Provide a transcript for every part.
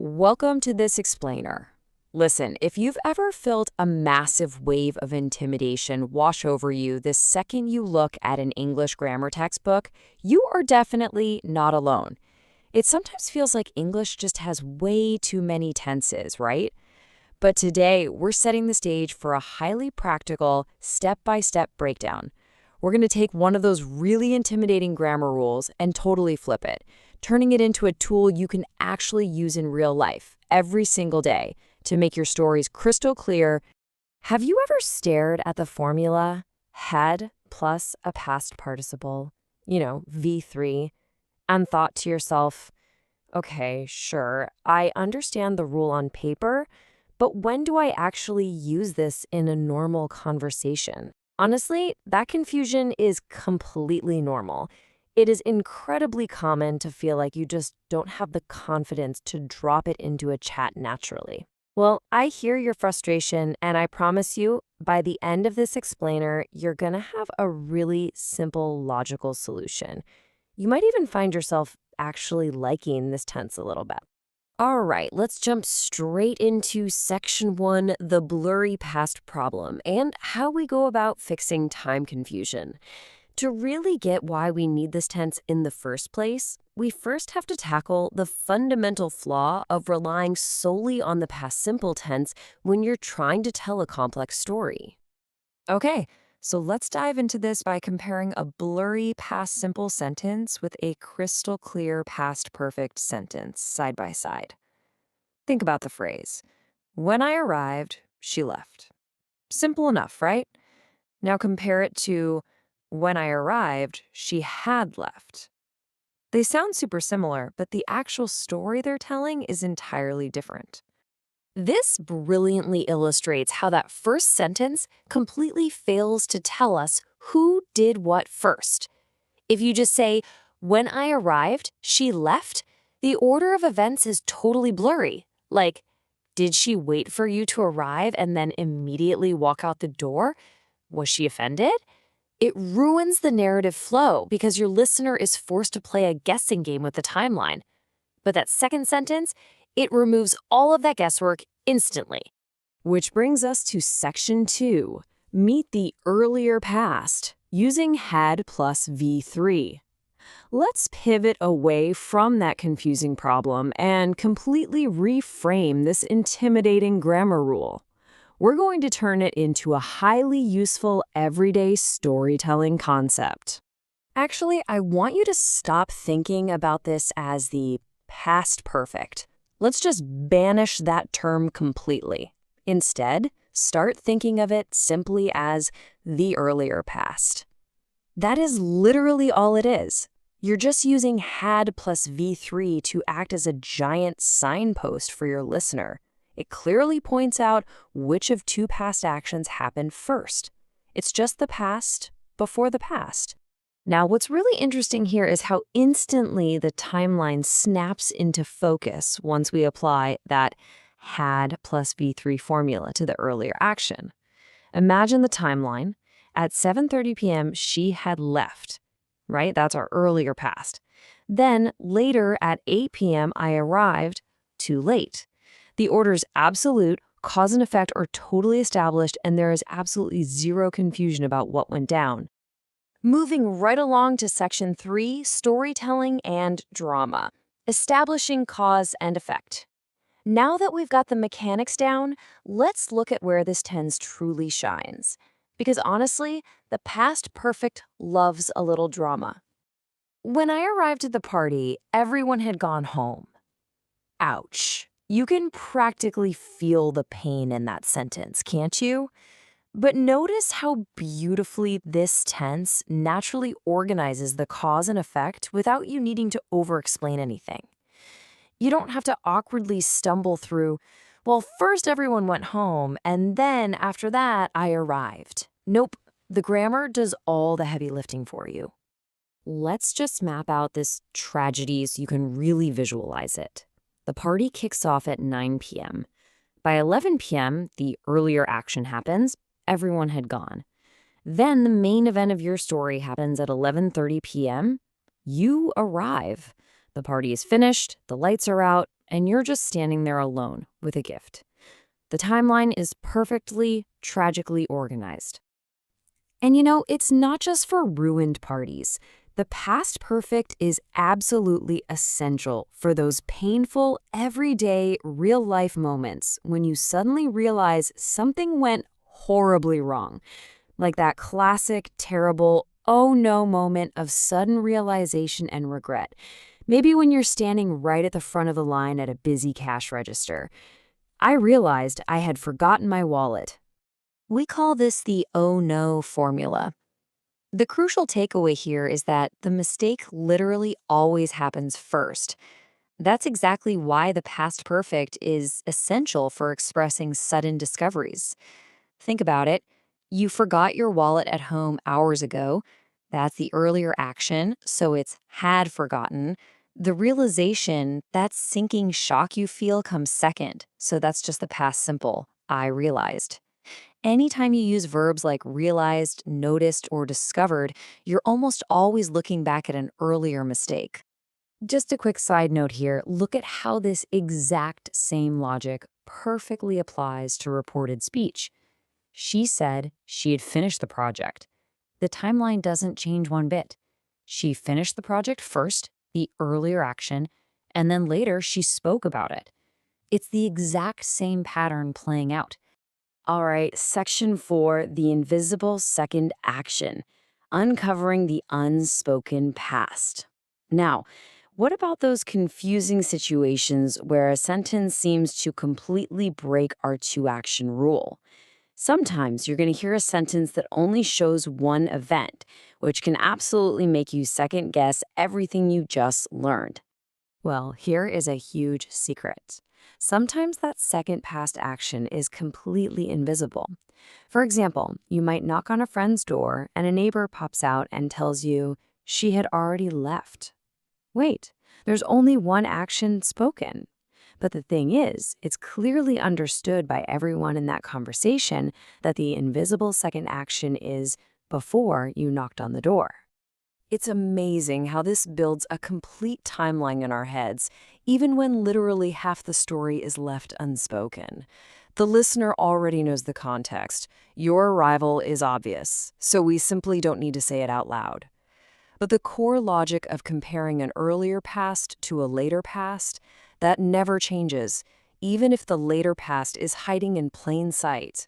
Welcome to this explainer. Listen, if you've ever felt a massive wave of intimidation wash over you the second you look at an English grammar textbook, you are definitely not alone. It sometimes feels like English just has way too many tenses, right? But today, we're setting the stage for a highly practical, step-by-step breakdown. We're going to take one of those really intimidating grammar rules and totally flip it, turning it into a tool you can actually use in real life every single day to make your stories crystal clear. Have you ever stared at the formula had plus a past participle, V3, and thought to yourself, okay, sure, I understand the rule on paper, but when do I actually use this in a normal conversation? Honestly, that confusion is completely normal. It is incredibly common to feel like you just don't have the confidence to drop it into a chat naturally. Well, I hear your frustration, and I promise you, by the end of this explainer, you're going to have a really simple, logical solution. You might even find yourself actually liking this tense a little bit. All right, let's jump straight into section 1, the blurry past problem, and how we go about fixing time confusion. To really get why we need this tense in the first place, we first have to tackle the fundamental flaw of relying solely on the past simple tense when you're trying to tell a complex story. Okay, so let's dive into this by comparing a blurry past simple sentence with a crystal clear past perfect sentence side by side. Think about the phrase, when I arrived, she left. Simple enough, right? Now compare it to, when I arrived, she had left. They sound super similar, but the actual story they're telling is entirely different. This brilliantly illustrates how that first sentence completely fails to tell us who did what first. If you just say, when I arrived, she left, the order of events is totally blurry. Like, did she wait for you to arrive and then immediately walk out the door? Was she offended? It ruins the narrative flow because your listener is forced to play a guessing game with the timeline. But that second sentence, it removes all of that guesswork instantly. Which brings us to section 2, meet the earlier past, using had plus V3. Let's pivot away from that confusing problem and completely reframe this intimidating grammar rule. We're going to turn it into a highly useful everyday storytelling concept. Actually, I want you to stop thinking about this as the past perfect. Let's just banish that term completely. Instead, start thinking of it simply as the earlier past. That is literally all it is. You're just using had plus V3 to act as a giant signpost for your listener. It clearly points out which of two past actions happened first. It's just the past before the past. Now, what's really interesting here is how instantly the timeline snaps into focus once we apply that had plus V3 formula to the earlier action. Imagine the timeline. At 7:30 p.m., she had left, right? That's our earlier past. Then later at 8 p.m., I arrived, too late. The order is absolute, cause and effect are totally established, and there is absolutely zero confusion about what went down. Moving right along to section 3, storytelling and drama, establishing cause and effect. Now that we've got the mechanics down, let's look at where this tense truly shines. Because honestly, the past perfect loves a little drama. When I arrived at the party, everyone had gone home. Ouch. You can practically feel the pain in that sentence, can't you? But notice how beautifully this tense naturally organizes the cause and effect without you needing to over-explain anything. You don't have to awkwardly stumble through, well, first everyone went home, and then after that, I arrived. Nope, the grammar does all the heavy lifting for you. Let's just map out this tragedy so you can really visualize it. The party kicks off at 9 p.m. By 11 p.m., the earlier action happens. Everyone had gone. Then the main event of your story happens at 11:30 p.m. You arrive. The party is finished, the lights are out, and you're just standing there alone with a gift. The timeline is perfectly, tragically organized. And it's not just for ruined parties. The past perfect is absolutely essential for those painful, everyday, real-life moments when you suddenly realize something went horribly wrong. Like that classic, terrible, oh no moment of sudden realization and regret. Maybe when you're standing right at the front of the line at a busy cash register. I realized I had forgotten my wallet. We call this the oh no formula. The crucial takeaway here is that the mistake literally always happens first. That's exactly why the past perfect is essential for expressing sudden discoveries. Think about it. You forgot your wallet at home hours ago. That's the earlier action, so it's had forgotten. The realization, that sinking shock you feel, comes second, so that's just the past simple, I realized. Anytime you use verbs like realized, noticed, or discovered, you're almost always looking back at an earlier mistake. Just a quick side note here, look at how this exact same logic perfectly applies to reported speech. She said she had finished the project. The timeline doesn't change one bit. She finished the project first, the earlier action, and then later she spoke about it. It's the exact same pattern playing out. All right, section 4, the invisible second action, uncovering the unspoken past. Now, what about those confusing situations where a sentence seems to completely break our two-action rule? Sometimes you're going to hear a sentence that only shows one event, which can absolutely make you second-guess everything you just learned. Well, here is a huge secret. Sometimes that second past action is completely invisible. For example, you might knock on a friend's door and a neighbor pops out and tells you she had already left. Wait, there's only one action spoken. But the thing is, it's clearly understood by everyone in that conversation that the invisible second action is before you knocked on the door. It's amazing how this builds a complete timeline in our heads, even when literally half the story is left unspoken. The listener already knows the context. Your arrival is obvious, so we simply don't need to say it out loud. But the core logic of comparing an earlier past to a later past, that never changes, even if the later past is hiding in plain sight.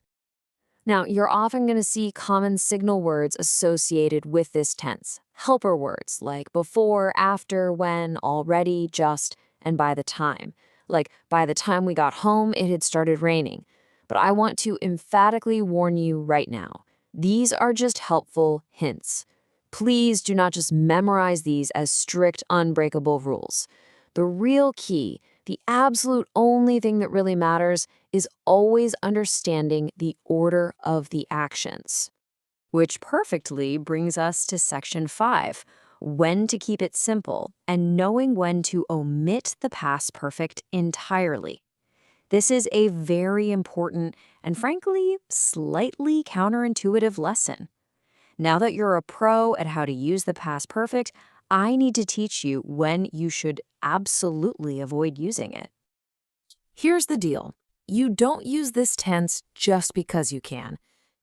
Now, you're often going to see common signal words associated with this tense. Helper words like before, after, when, already, just, and by the time. Like, by the time we got home, it had started raining. But I want to emphatically warn you right now. These are just helpful hints. Please do not just memorize these as strict, unbreakable rules. The real key, the absolute only thing that really matters, is always understanding the order of the actions. Which perfectly brings us to section 5, when to keep it simple and knowing when to omit the past perfect entirely. This is a very important and frankly, slightly counterintuitive lesson. Now that you're a pro at how to use the past perfect, I need to teach you when you should absolutely avoid using it. Here's the deal. You don't use this tense just because you can.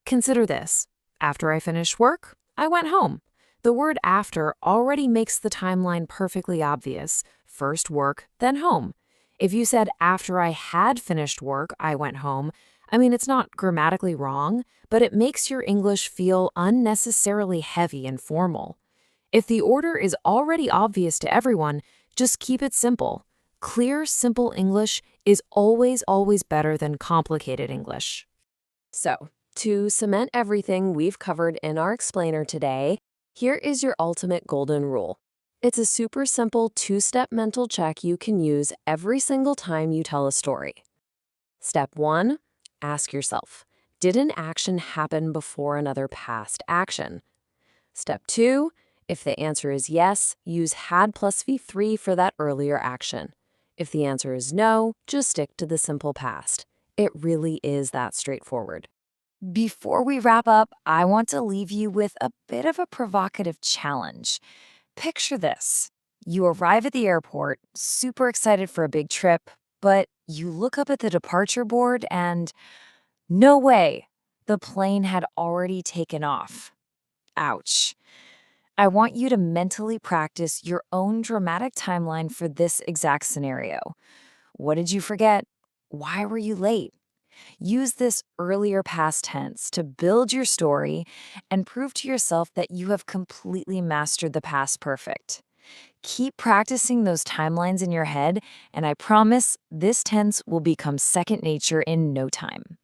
Consider this. After I finished work, I went home. The word after already makes the timeline perfectly obvious. First work, then home. If you said after I had finished work, I went home, it's not grammatically wrong, but it makes your English feel unnecessarily heavy and formal. If the order is already obvious to everyone, just keep it simple. Clear, simple English is always, always better than complicated English. So, to cement everything we've covered in our explainer today, here is your ultimate golden rule. It's a super simple 2-step mental check you can use every single time you tell a story. Step 1, ask yourself, did an action happen before another past action? Step 2, if the answer is yes, use had plus V3 for that earlier action. If the answer is no, just stick to the simple past. It really is that straightforward. Before we wrap up, I want to leave you with a bit of a provocative challenge. Picture this. You arrive at the airport, super excited for a big trip, But you look up at the departure board and no way, the plane had already taken off. Ouch. I want you to mentally practice your own dramatic timeline for this exact scenario. What did you forget? Why were you late? Use this earlier past tense to build your story and prove to yourself that you have completely mastered the past perfect. Keep practicing those timelines in your head, and I promise this tense will become second nature in no time.